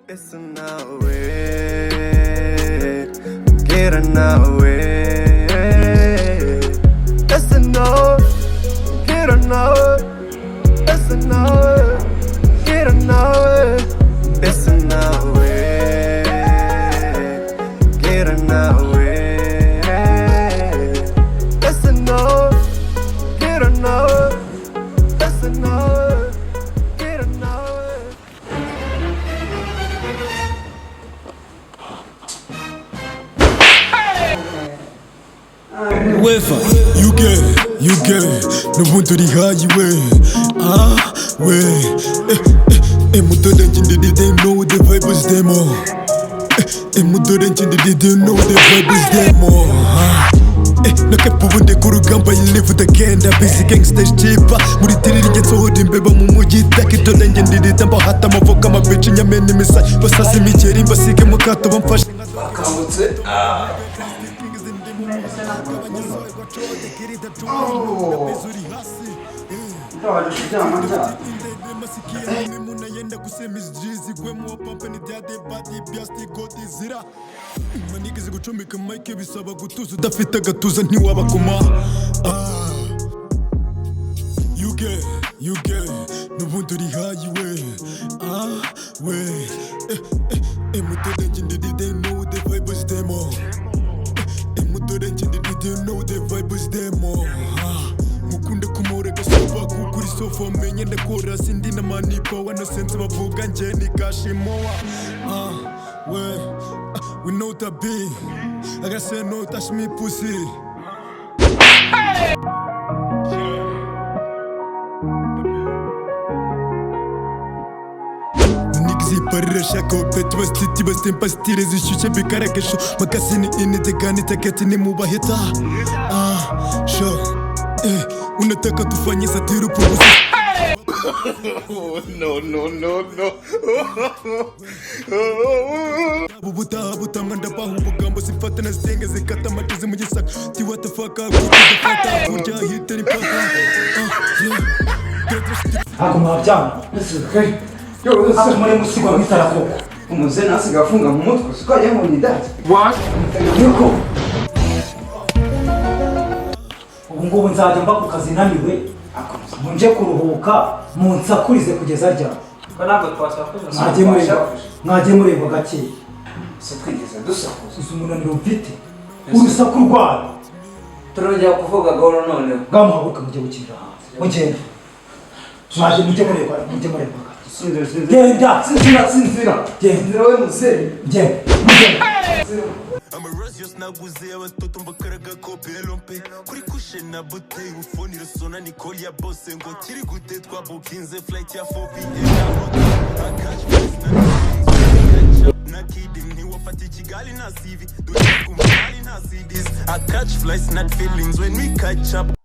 Listen now, get it now, listen now, get it now, listen now, get it now, listen now, get it now, listen now, get it now, listen now, get it now. Wefa, you get, no want to the highway. Mutorenchi they know the vibe is them all. Mutorenchi they know the vibe is them all. Nakapubundi kurugamba you live with the genda busy gangsters cheaper. Muri tiriri ngetso hodi mbeba mu mugi takitole ngendiri tamba hata mavoka mabici nyamene misai basasi mikeri mbasike mukato bamfashe bakangutse manigeze gucomeka mike bisaba gutuza udafite agatuza ntiwabakoma. You get n'ubundi uri highway. Mutorenchi they know the vibe is them all. Mutorenchi they know the vibe is them all. Mukunde kumorega sofa kukuri sofa menye ndakora sindi na manipa wano sense bavuga nje ni kashimoa. We know that be. Like I said, no touch me pussy. Parashaka opeti bastiti bastempa stile zishushe bikarakesho makasini initegani taketi ni mubahita. Unataka tufanye satiru pubuzi. No. Bubuta manda bahu bugambo sifata na stenge zikata matizi mugisaka. Ti what the fuck up kutafata kurja hiteri paka. Ako mwabyana. Ako muri musigwa mwitara koko. umuzee nasiga afunga mu mutwe siko yemo ni dati What? Yuko. Ubu ngubu nzajya mba ku kazi naniwe. Munje kuruhuka munsakurize kugeza ryari. Mwagiye mureba gake. se twigeze dusakuza Uzi umunaniro mfite. Urusaku rwawe. turongera kuvuga gahoro none Bwamuhaguruka mujye gukirira hanze. Mugende. Mwaje mujye mureba Genda. Genda we muzee Genda. Amarasios naguze abatoto mbakaraga kopelompe kuri kushe na bote ufoni resona Nicole ya bosse ngo kiri gute twabukinze flight ya 4pm na kidding ni wafati Kigali na CV do kumali na CDs I catch flights not feelings when we catch up.